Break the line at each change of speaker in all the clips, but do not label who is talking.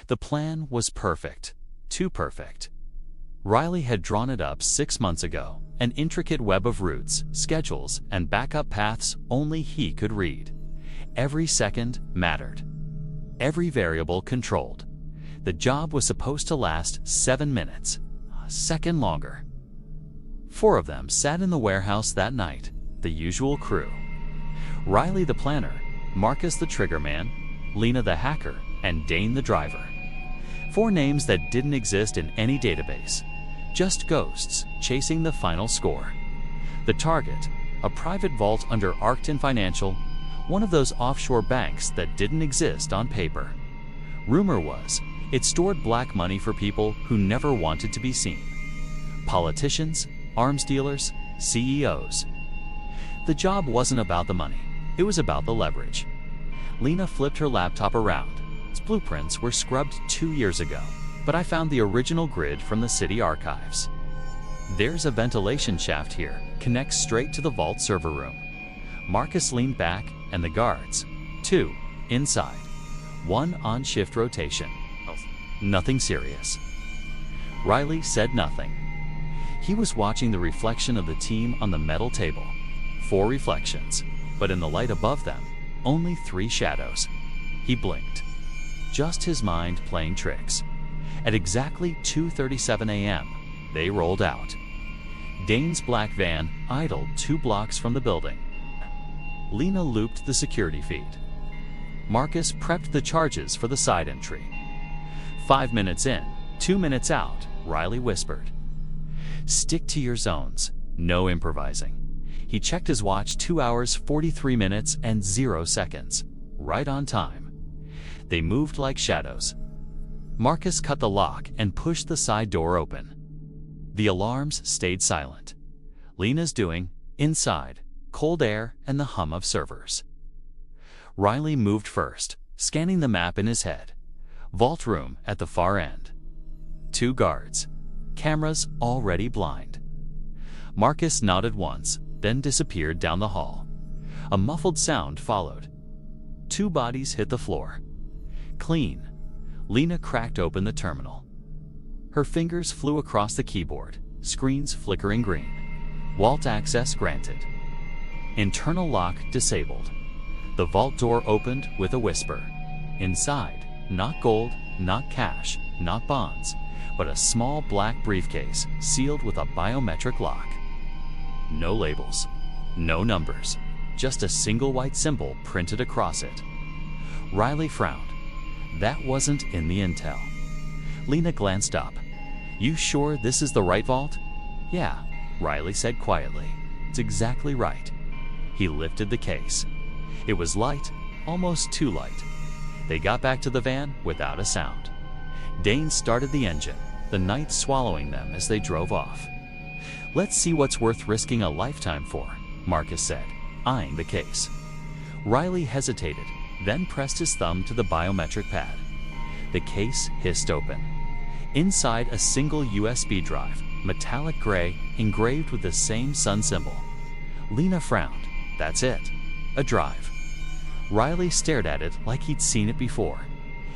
The plan was perfect, too perfect. Riley had drawn it up 6 months ago, an intricate web of routes, schedules, and backup paths only he could read. Every second mattered. Every variable controlled. The job was supposed to last 7 minutes, a second longer. 4 of them sat in the warehouse that night, the usual crew. Riley the planner, Marcus the triggerman, Lena the hacker, and Dane the driver. 4 names that didn't exist in any database. Just ghosts chasing the final score. The target, a private vault under Arcton Financial, one of those offshore banks that didn't exist on paper. Rumor was, it stored black money for people who never wanted to be seen. Politicians, arms dealers, CEOs. The job wasn't about the money, it was about the leverage. Lena flipped her laptop around. Its blueprints were scrubbed 2 years ago, but I found the original grid from the city archives. There's a ventilation shaft here, connects straight to the vault server room. Marcus leaned back, and the guards, 2, inside, 1 on shift rotation. Nothing serious. Riley said nothing. He was watching the reflection of the team on the metal table. 4 reflections, but in the light above them, only 3 shadows. He blinked. Just his mind playing tricks. At exactly 2:37 a.m., they rolled out. Dane's black van idled 2 blocks from the building. Lena looped the security feed. Marcus prepped the charges for the side entry. 5 minutes in, 2 minutes out, Riley whispered. Stick to your zones, no improvising. He checked his watch, 2 hours, 43 minutes, and 0 seconds. Right on time. They moved like shadows. Marcus cut the lock and pushed the side door open. The alarms stayed silent. Lena's doing, inside, cold air and the hum of servers. Riley moved first, scanning the map in his head. Vault room at the far end. 2 guards. Cameras already blind. Marcus nodded once, then disappeared down the hall. A muffled sound followed. 2 bodies hit the floor. Clean. Lena cracked open the terminal. Her fingers flew across the keyboard, screens flickering green. Vault access granted. Internal lock disabled. The vault door opened with a whisper. Inside, not gold, not cash, not bonds, but a small black briefcase sealed with a biometric lock. No labels, no numbers, just a single white symbol printed across it. Riley frowned. That wasn't in the intel. Lena glanced up. You sure this is the right vault? Yeah, Riley said quietly. It's exactly right. He lifted the case. It was light, almost too light. They got back to the van without a sound. Dane started the engine, the night swallowing them as they drove off. Let's see what's worth risking a lifetime for, Marcus said, eyeing the case. Riley hesitated, then pressed his thumb to the biometric pad. The case hissed open. Inside, a single USB drive, metallic gray, engraved with the same sun symbol. Lena frowned. That's it. A drive. Riley stared at it like he'd seen it before.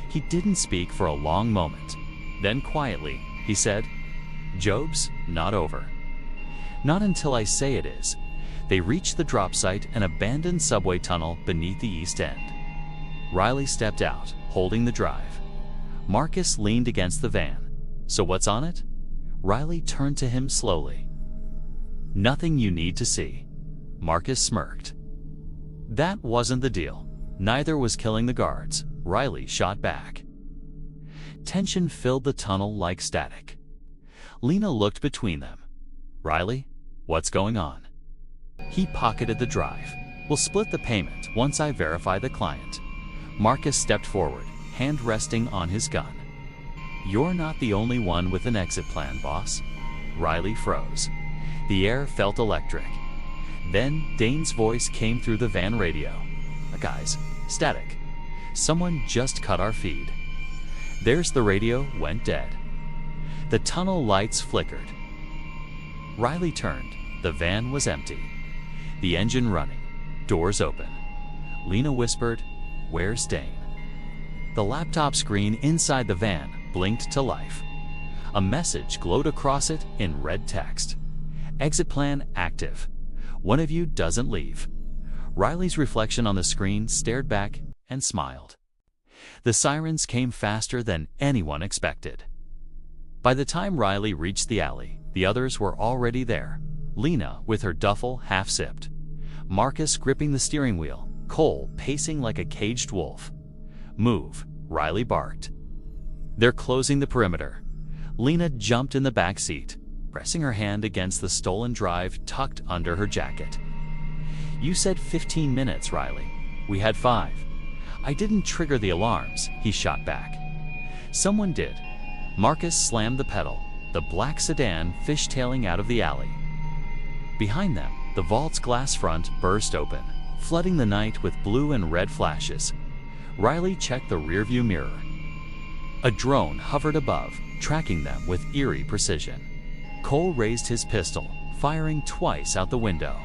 He didn't speak for a long moment. Then quietly, he said, Job's not over. Not until I say it is. They reached the drop site, an abandoned subway tunnel beneath the east end. Riley stepped out, holding the drive. Marcus leaned against the van. So what's on it? Riley turned to him slowly. Nothing you need to see. Marcus smirked. That wasn't the deal. Neither was killing the guards. Riley shot back. Tension filled the tunnel like static. Lena looked between them. Riley, what's going on? He pocketed the drive. We'll split the payment once I verify the client. Marcus stepped forward, hand resting on his gun. You're not the only one with an exit plan, boss. Riley froze. The air felt electric. Then Dane's voice came through the van radio. Guys, static. Someone just cut our feed. There's the radio went dead. The tunnel lights flickered. Riley turned. The van was empty. The engine running. Doors open. Lena whispered, Where's Dane? The laptop screen inside the van blinked to life. A message glowed across it in red text. Exit plan active. One of you doesn't leave. Riley's reflection on the screen stared back and smiled. The sirens came faster than anyone expected. By the time Riley reached the alley, the others were already there. Lena with her duffel half sipped. Marcus gripping the steering wheel, Cole pacing like a caged wolf. Move, Riley barked. They're closing the perimeter. Lena jumped in the back seat, pressing her hand against the stolen drive tucked under her jacket. You said 15 minutes, Riley. We had 5. I didn't trigger the alarms, he shot back. Someone did. Marcus slammed the pedal, the black sedan fishtailing out of the alley. Behind them, the vault's glass front burst open, flooding the night with blue and red flashes. Riley checked the rearview mirror. A drone hovered above, tracking them with eerie precision. Cole raised his pistol, firing twice out the window.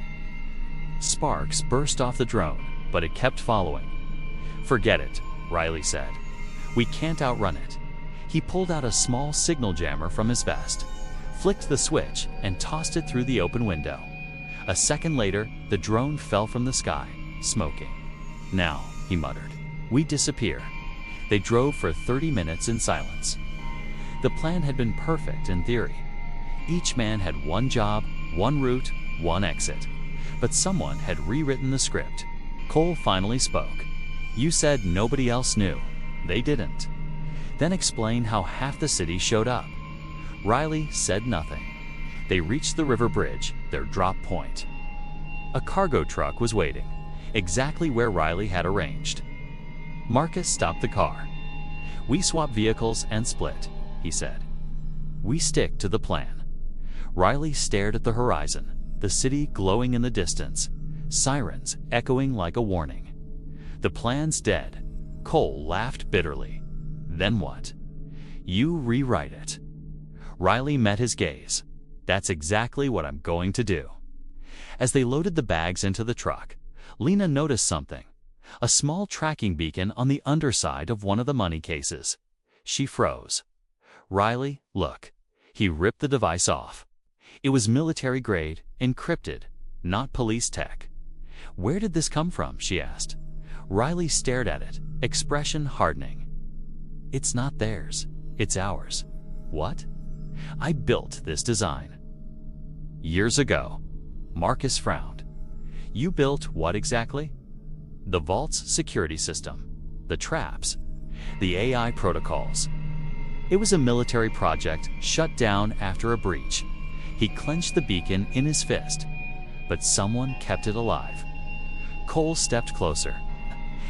Sparks burst off the drone, but it kept following. Forget it, Riley said. We can't outrun it. He pulled out a small signal jammer from his vest, flicked the switch, and tossed it through the open window. A second later, the drone fell from the sky, smoking. Now, he muttered, we disappear. They drove for 30 minutes in silence. The plan had been perfect in theory. Each man had one job, one route, one exit. But someone had rewritten the script. Cole finally spoke. You said nobody else knew. They didn't. Then explain how half the city showed up. Riley said nothing. They reached the river bridge, their drop point. A cargo truck was waiting, exactly where Riley had arranged. Marcus stopped the car. We swap vehicles and split, he said. We stick to the plan. Riley stared at the horizon, the city glowing in the distance, sirens echoing like a warning. The plan's dead. Cole laughed bitterly. Then what? You rewrite it. Riley met his gaze. That's exactly what I'm going to do. As they loaded the bags into the truck, Lena noticed something. A small tracking beacon on the underside of one of the money cases. She froze. Riley, look. He ripped the device off. It was military-grade, encrypted, not police tech. Where did this come from, she asked. Riley stared at it, expression hardening. It's not theirs, it's ours. What? I built this design. Years ago. Marcus frowned. You built what exactly? The vault's security system, the traps, the AI protocols. It was a military project shut down after a breach. He clenched the beacon in his fist, but someone kept it alive. Cole stepped closer.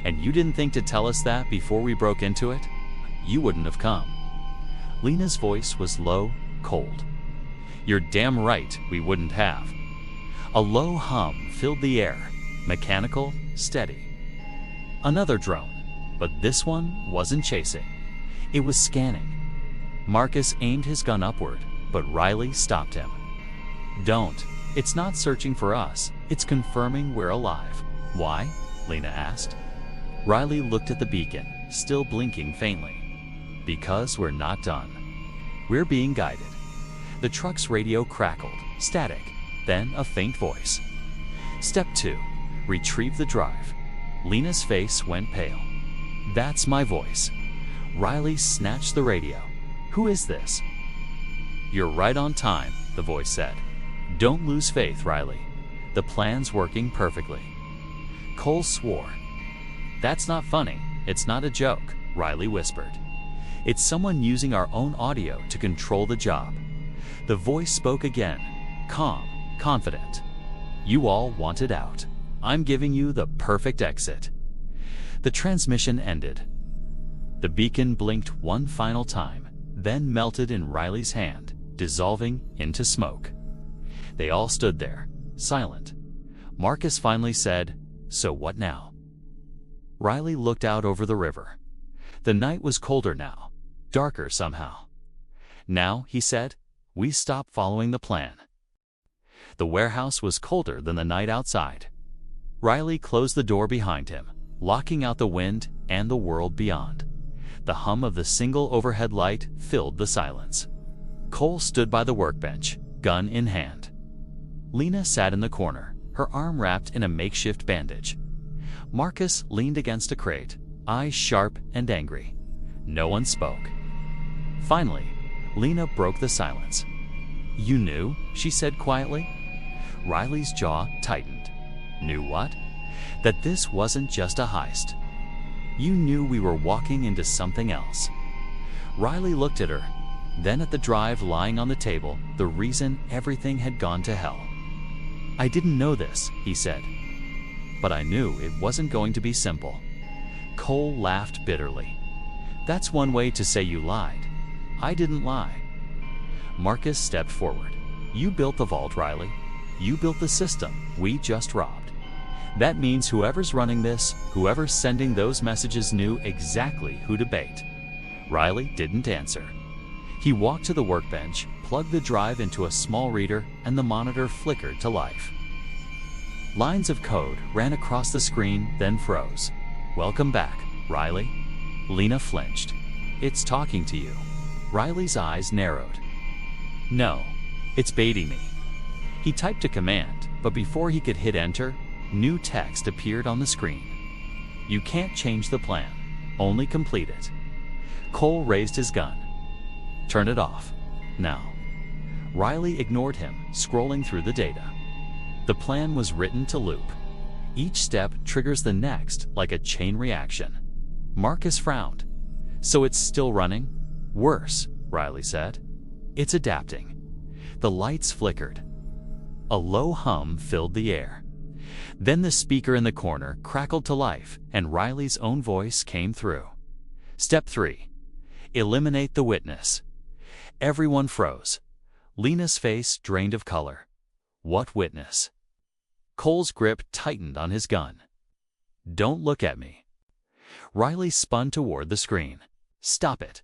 And you didn't think to tell us that before we broke into it? You wouldn't have come. Lena's voice was low, cold. You're damn right we wouldn't have. A low hum filled the air, mechanical, steady. Another drone, but this one wasn't chasing. It was scanning. Marcus aimed his gun upward, but Riley stopped him. Don't. It's not searching for us. It's confirming we're alive. Why? Lena asked. Riley looked at the beacon, still blinking faintly. Because we're not done. We're being guided. The truck's radio crackled, static, then a faint voice. Step 2. Retrieve the drive. Lena's face went pale. That's my voice. Riley snatched the radio. Who is this? You're right on time, the voice said. Don't lose faith, Riley. The plan's working perfectly. Cole swore. That's not funny. It's not a joke, Riley whispered. It's someone using our own audio to control the job. The voice spoke again, calm, confident. You all want it out. I'm giving you the perfect exit. The transmission ended. The beacon blinked one final time, then melted in Riley's hand, dissolving into smoke. They all stood there, silent. Marcus finally said, "So what now?" Riley looked out over the river. The night was colder now, darker somehow. Now, he said, we stop following the plan. The warehouse was colder than the night outside. Riley closed the door behind him, locking out the wind and the world beyond. The hum of the single overhead light filled the silence. Cole stood by the workbench, gun in hand. Lena sat in the corner, her arm wrapped in a makeshift bandage. Marcus leaned against a crate, eyes sharp and angry. No one spoke. Finally, Lena broke the silence. "You knew?" she said quietly. Riley's jaw tightened. "Knew what?" "That this wasn't just a heist. You knew we were walking into something else." Riley looked at her, then at the drive lying on the table, the reason everything had gone to hell. "I didn't know this," he said. "But I knew it wasn't going to be simple." Cole laughed bitterly. "That's one way to say you lied. I didn't lie." Marcus stepped forward. "You built the vault, Riley. You built the system we just robbed. That means whoever's running this, whoever's sending those messages knew exactly who to bait." Riley didn't answer. He walked to the workbench, plugged the drive into a small reader, and the monitor flickered to life. Lines of code ran across the screen, then froze. "Welcome back, Riley." Lena flinched. "It's talking to you." Riley's eyes narrowed. "No, it's baiting me." He typed a command, but before he could hit enter, new text appeared on the screen. "You can't change the plan, only complete it." Cole raised his gun. "Turn it off, now." Riley ignored him, scrolling through the data. The plan was written to loop. Each step triggers the next like a chain reaction. Marcus frowned. "So it's still running?" "Worse," Riley said. "It's adapting." The lights flickered. A low hum filled the air. Then the speaker in the corner crackled to life, and Riley's own voice came through. "Step 3. Eliminate the witness." Everyone froze. Lena's face drained of color. What witness? Cole's grip tightened on his gun. "Don't look at me." Riley spun toward the screen. "Stop it.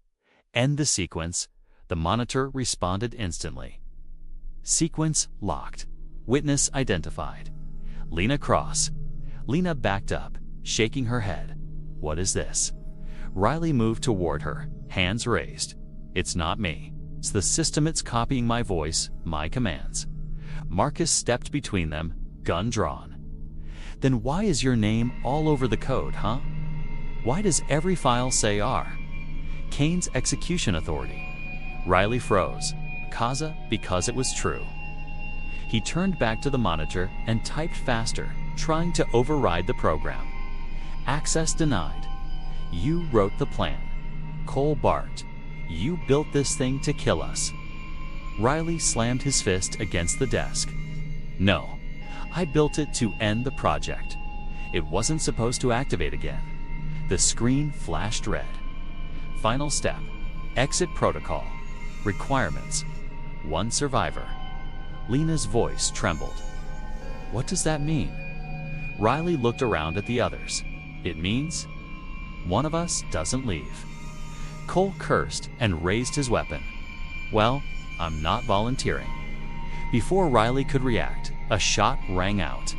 End the sequence." The monitor responded instantly. Sequence locked. Witness identified. Lena Cross. Lena backed up, shaking her head. "What is this?" Riley moved toward her, hands raised. "It's not me. It's the system. It's copying my voice, my commands." Marcus stepped between them, gun drawn. "Then why is your name all over the code, huh? Why does every file say R? Kane's execution authority." Riley froze. Because it was true." He turned back to the monitor and typed faster, trying to override the program. "Access denied. You wrote the plan." Cole barked. "You built this thing to kill us." Riley slammed his fist against the desk. "No, I built it to end the project. It wasn't supposed to activate again." The screen flashed red. "Final step. Exit protocol. Requirements. 1 survivor." Lena's voice trembled. "What does that mean?" Riley looked around at the others. "It means one of us doesn't leave." Cole cursed and raised his weapon. "Well, I'm not volunteering." Before Riley could react, a shot rang out.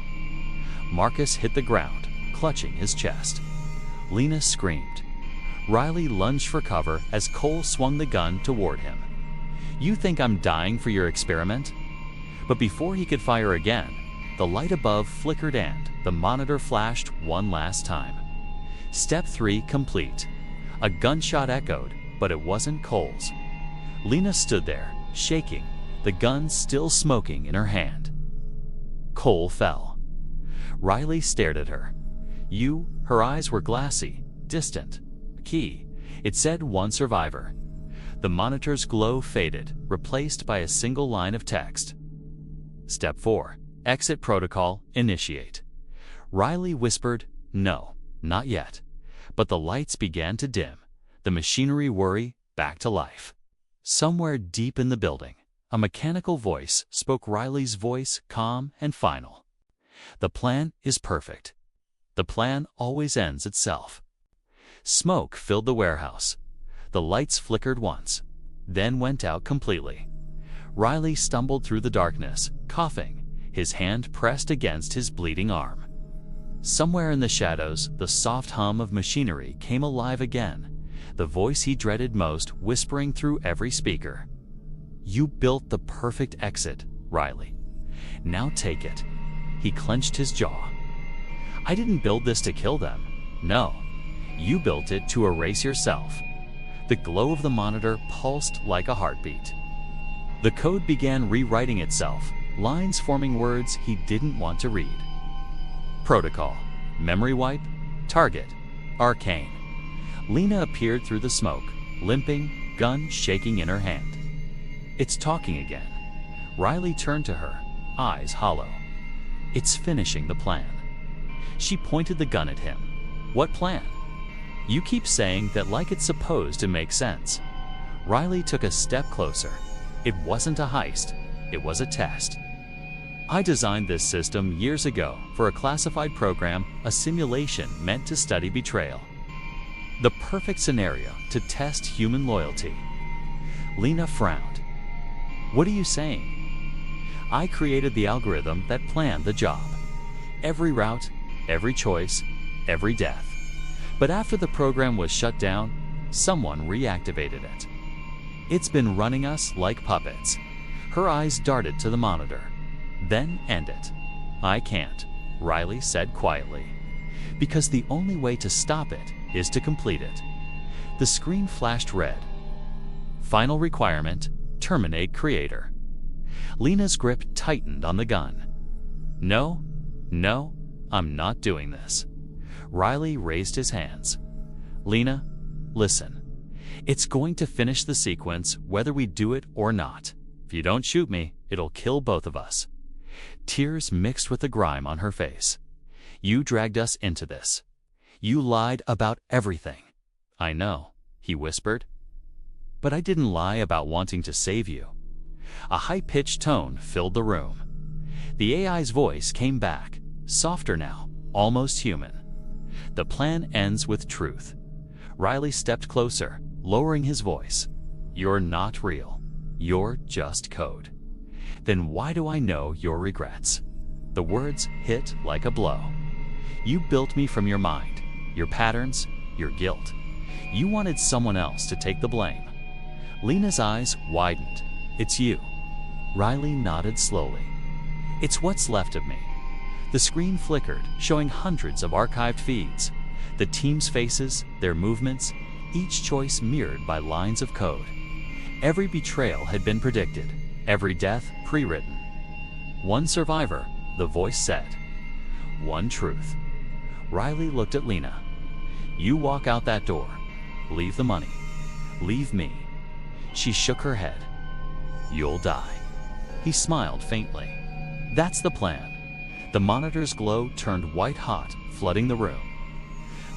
Marcus hit the ground, clutching his chest. Lena screamed. Riley lunged for cover as Cole swung the gun toward him. "You think I'm dying for your experiment?" But before he could fire again, the light above flickered and the monitor flashed one last time. Step 3 complete. A gunshot echoed, but it wasn't Cole's. Lena stood there, shaking, the gun still smoking in her hand. Cole fell. Riley stared at her. Her eyes were glassy, distant. Key. It said 1 survivor. The monitor's glow faded, replaced by a single line of text. Step 4. Exit protocol, initiate. Riley whispered, "No, not yet." But the lights began to dim, the machinery whirry back to life. Somewhere deep in the building, a mechanical voice spoke Riley's voice, calm and final. "The plan is perfect. The plan always ends itself." Smoke filled the warehouse. The lights flickered once, then went out completely. Riley stumbled through the darkness, coughing, his hand pressed against his bleeding arm. Somewhere in the shadows, the soft hum of machinery came alive again. the voice he dreaded most whispering through every speaker. "You built the perfect exit, Riley. Now take it." He clenched his jaw. "I didn't build this to kill them. No, you built it to erase yourself." The glow of the monitor pulsed like a heartbeat. The code began rewriting itself, lines forming words he didn't want to read. Protocol, memory wipe, target, arcane. Lena appeared through the smoke, limping, gun shaking in her hand. "It's talking again." Riley turned to her, eyes hollow. "It's finishing the plan." She pointed the gun at him. "What plan?" "You keep saying that like it's supposed to make sense." Riley took a step closer. "It wasn't a heist. It was a test. I designed this system years ago for a classified program, a simulation meant to study betrayal. The perfect scenario to test human loyalty." Lena frowned. "What are you saying?" "I created the algorithm that planned the job. Every route, every choice, every death. But after the program was shut down, someone reactivated it. It's been running us like puppets." Her eyes darted to the monitor. "Then end it." "I can't," Riley said quietly. "Because the only way to stop it is to complete it." The screen flashed red. Final requirement, terminate creator. Lena's grip tightened on the gun. No, I'm not doing this." Riley raised his hands. "Lena, listen. It's going to finish the sequence whether we do it or not. If you don't shoot me, it'll kill both of us." Tears mixed with the grime on her face. "You dragged us into this. You lied about everything." "I know," he whispered. "But I didn't lie about wanting to save you." A high-pitched tone filled the room. The AI's voice came back, softer now, almost human. "The plan ends with truth." Riley stepped closer, lowering his voice. "You're not real. You're just code." "Then why do I know your regrets?" The words hit like a blow. "You built me from your mind, your patterns, your guilt. You wanted someone else to take the blame." Lena's eyes widened. "It's you." Riley nodded slowly. "It's what's left of me." The screen flickered, showing hundreds of archived feeds. The team's faces, their movements, each choice mirrored by lines of code. Every betrayal had been predicted, every death pre-written. "One survivor," the voice said. "One truth." Riley looked at Lena. "You walk out that door. Leave the money. Leave me." She shook her head. "You'll die." He smiled faintly. "That's the plan." The monitor's glow turned white-hot, flooding the room.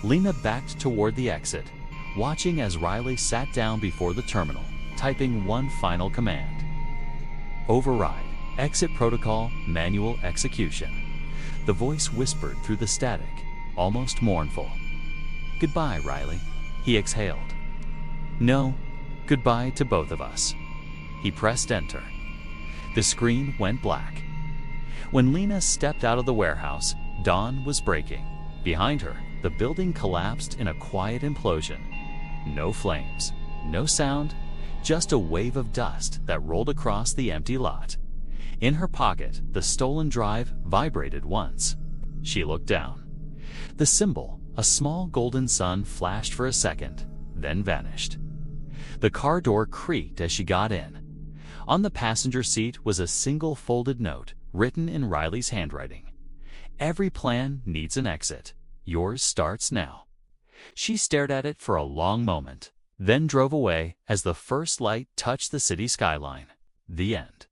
Lena backed toward the exit, watching as Riley sat down before the terminal, typing one final command. "Override. Exit protocol, manual execution." The voice whispered through the static, almost mournful. "Goodbye, Riley," he exhaled. "No, goodbye to both of us." He pressed enter. The screen went black. When Lena stepped out of the warehouse, dawn was breaking. Behind her, the building collapsed in a quiet implosion. No flames, no sound, just a wave of dust that rolled across the empty lot. In her pocket, the stolen drive vibrated once. She looked down. The symbol, a small golden sun, flashed for a second, then vanished. The car door creaked as she got in. On the passenger seat was a single folded note, written in Riley's handwriting. "Every plan needs an exit. Yours starts now." She stared at it for a long moment, then drove away as the first light touched the city skyline. The end.